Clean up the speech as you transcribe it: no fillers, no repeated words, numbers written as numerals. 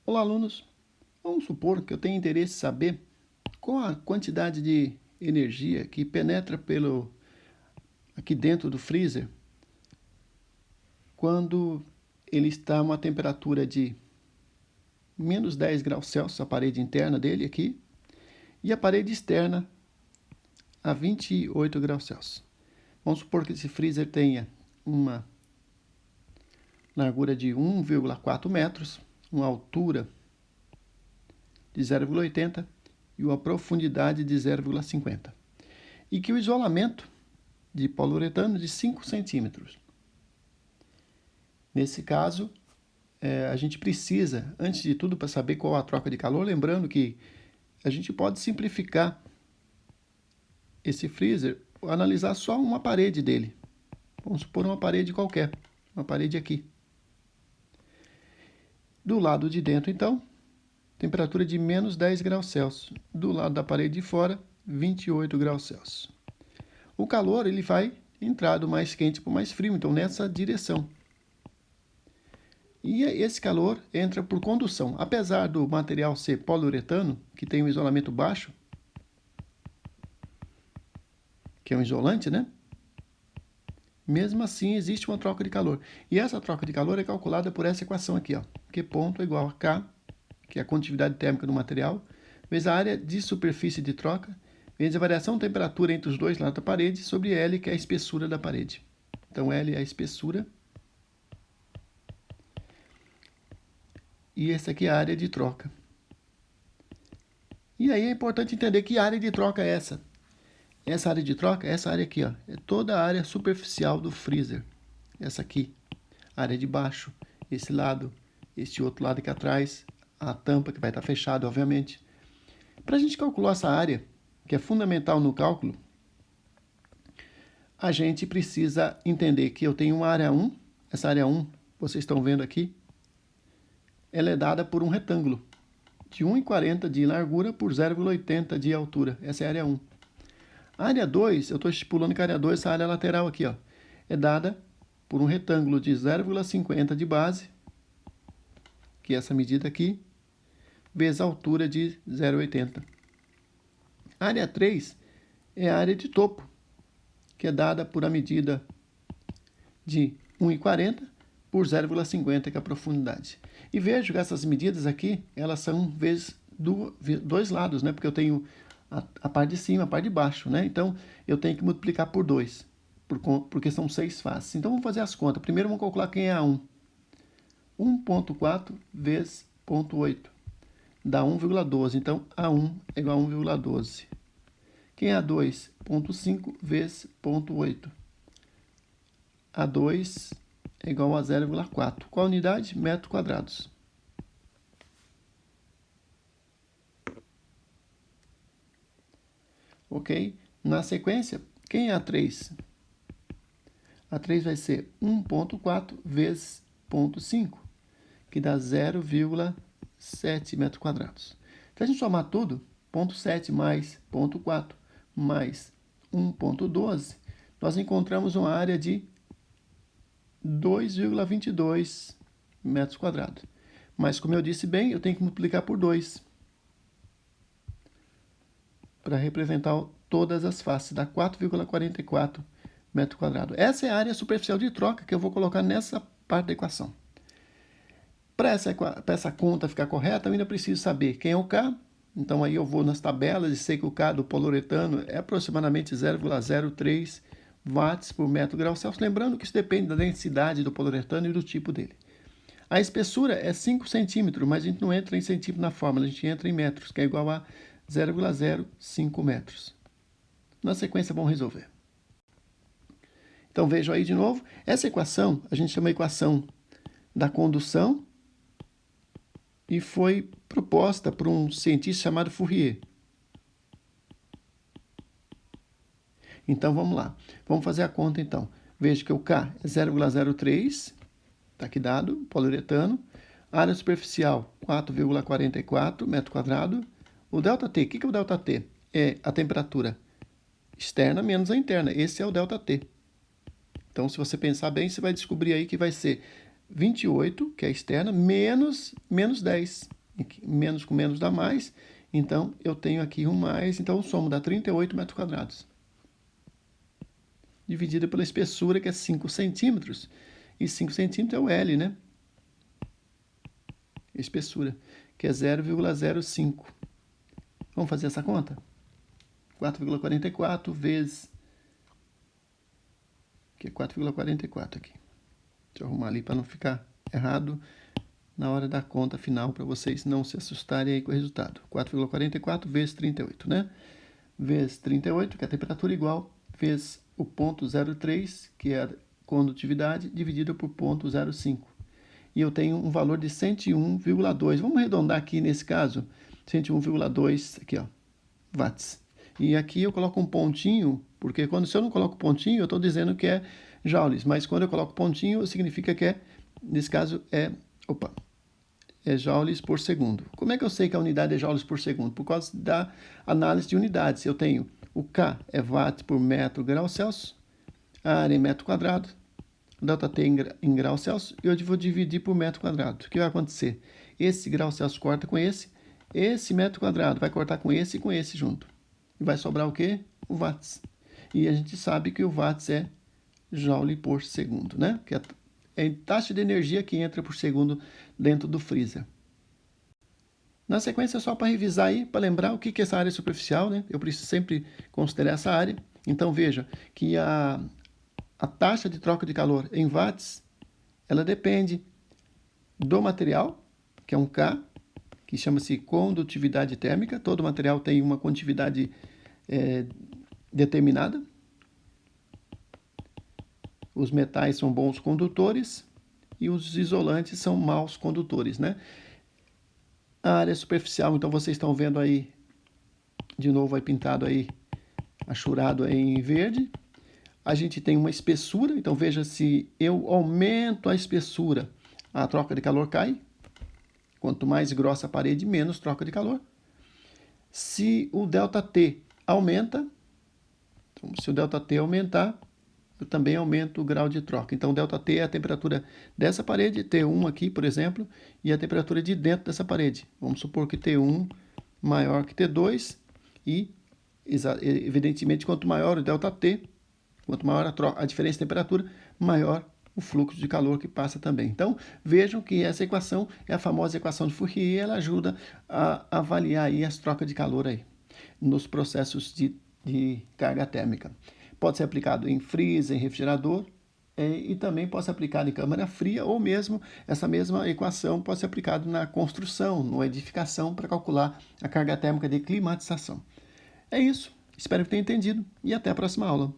Olá, alunos. Vamos supor que eu tenho interesse em saber qual a quantidade de energia que penetra aqui dentro do freezer quando ele está a uma temperatura de menos 10 graus Celsius, a parede interna dele aqui, e a parede externa a 28 graus Celsius. Vamos supor que esse freezer tenha uma largura de 1,4 metros, uma altura de 0,80 e uma profundidade de 0,50. E que o isolamento de poliuretano de 5 centímetros. Nesse caso, a gente precisa, antes de tudo, para saber qual a troca de calor, lembrando que a gente pode simplificar esse freezer, analisar só uma parede dele. Vamos supor uma parede qualquer, uma parede aqui. Do lado de dentro, então, temperatura de menos 10 graus Celsius. Do lado da parede de fora, 28 graus Celsius. O calor ele vai entrar do mais quente para o mais frio, então nessa direção. E esse calor entra por condução. Apesar do material ser poliuretano, que tem um isolamento baixo, que é um isolante, né? Mesmo assim, existe uma troca de calor. E essa troca de calor é calculada por essa equação aqui, ó. Q ponto é igual a K, que é a condutividade térmica do material, vezes a área de superfície de troca, vezes a variação de temperatura entre os dois lados da parede, sobre L, que é a espessura da parede. Então, L é a espessura. E essa aqui é a área de troca. E aí é importante entender que área de troca é essa. Essa área de troca, essa área aqui, ó, é toda a área superficial do freezer. Essa aqui, área de baixo, esse lado, este outro lado aqui atrás, a tampa que vai estar fechada, obviamente. Para a gente calcular essa área, que é fundamental no cálculo, a gente precisa entender que eu tenho uma área 1, essa área 1, vocês estão vendo aqui, ela é dada por um retângulo de 1,40 de largura por 0,80 de altura. Essa é a área 1. A área 2, eu estou estipulando que a área 2, essa área lateral aqui, ó, é dada por um retângulo de 0,50 de base, que é essa medida aqui, vezes a altura de 0,80. A área 3 é a área de topo, que é dada por a medida de 1,40 por 0,50, que é a profundidade. E vejo que essas medidas aqui, elas são vezes dois lados, né? Porque eu tenho a parte de cima, a parte de baixo, né? Então, eu tenho que multiplicar por 2, porque são 6 faces. Então, vamos fazer as contas. Primeiro, vamos calcular quem é a 1. 1,4 vezes 0,8 dá 1,12. Então, A1 é igual a 1,12. Quem é A2? 0,5 vezes 0,8. A2 é igual a 0,4. Qual a unidade? Metros quadrados. Ok? Na sequência, quem é A3? A3 vai ser 1,4 vezes 0,5, que dá 0,7 metros quadrados. Se a gente somar tudo, 0,7 mais 0,4 mais 1,12, nós encontramos uma área de 2,22 metros quadrados. Mas, como eu disse bem, eu tenho que multiplicar por 2 para representar todas as faces, dá 4,44 metros quadrados. Essa é a área superficial de troca que eu vou colocar nessa parte da equação. Para essa conta ficar correta, eu ainda preciso saber quem é o K. Então, aí eu vou nas tabelas e sei que o K do poliuretano é aproximadamente 0,03 watts por metro grau Celsius. Lembrando que isso depende da densidade do poliuretano e do tipo dele. A espessura é 5 centímetros, mas a gente não entra em centímetro na fórmula, a gente entra em metros, que é igual a 0,05 metros. Na sequência, vamos resolver. Então, vejam aí de novo. Essa equação, a gente chama de equação da condução e foi proposta por um cientista chamado Fourier. Então, vamos lá. Vamos fazer a conta, então. Veja que o K é 0,03, está aqui dado, poliuretano. Área superficial, 4,44 metro quadrado. O ΔT, o que é o ΔT? É a temperatura externa menos a interna. Esse é o ΔT. Então, se você pensar bem, você vai descobrir aí que vai ser 28, que é externa, menos 10. Menos com menos dá mais. Então, eu tenho aqui um mais. Então, o somo dá 38 metros quadrados. Dividida pela espessura, que é 5 centímetros. E 5 centímetros é o L, né? Espessura, que é 0,05. Vamos fazer essa conta? 4,44 vezes... que é 4,44 aqui. Deixa eu arrumar ali para não ficar errado na hora da conta final, para vocês não se assustarem aí com o resultado. 4,44 vezes 38, né? Vezes 38, que é a temperatura igual, vezes o ponto 0,3, que é a condutividade, dividido por ponto 0,5. E eu tenho um valor de 101,2. Vamos arredondar aqui nesse caso, 101,2 aqui, ó, watts. E aqui eu coloco um pontinho, porque se eu não coloco pontinho, eu estou dizendo que é joules, mas quando eu coloco pontinho, significa que nesse caso, é joules por segundo. Como é que eu sei que a unidade é joules por segundo? Por causa da análise de unidades. Eu tenho o K é watt por metro grau Celsius, a área em metro quadrado, ΔT em grau Celsius, e eu vou dividir por metro quadrado. O que vai acontecer? Esse grau Celsius corta com esse metro quadrado vai cortar com esse e com esse junto. E vai sobrar o quê? O watts. E a gente sabe que o watts é joule por segundo, né? Que é a taxa de energia que entra por segundo dentro do freezer. Na sequência, só para revisar aí, para lembrar o que é essa área superficial, né? Eu preciso sempre considerar essa área. Então, veja que a taxa de troca de calor em watts, ela depende do material, que é um K, que chama-se condutividade térmica. Todo material tem uma condutividade determinada. Os metais são bons condutores e os isolantes são maus condutores, né? A área superficial, então vocês estão vendo aí, de novo aí pintado aí, achurado aí em verde. A gente tem uma espessura, então veja, se eu aumento a espessura, a troca de calor cai. Quanto mais grossa a parede, menos troca de calor. Se o ΔT aumenta, então, se o ΔT aumentar, eu também aumento o grau de troca. Então, ΔT é a temperatura dessa parede, T1 aqui, por exemplo, e a temperatura de dentro dessa parede. Vamos supor que T1 maior que T2 e, evidentemente, quanto maior o ΔT, quanto maior a diferença de temperatura, maior o fluxo de calor que passa também. Então, vejam que essa equação é a famosa equação de Fourier, e ela ajuda a avaliar aí as trocas de calor aí, nos processos de carga térmica. Pode ser aplicado em freezer, em refrigerador, e também pode ser aplicado em câmara fria, ou mesmo essa mesma equação pode ser aplicada na construção, na edificação, para calcular a carga térmica de climatização. É isso, espero que tenha entendido e até a próxima aula.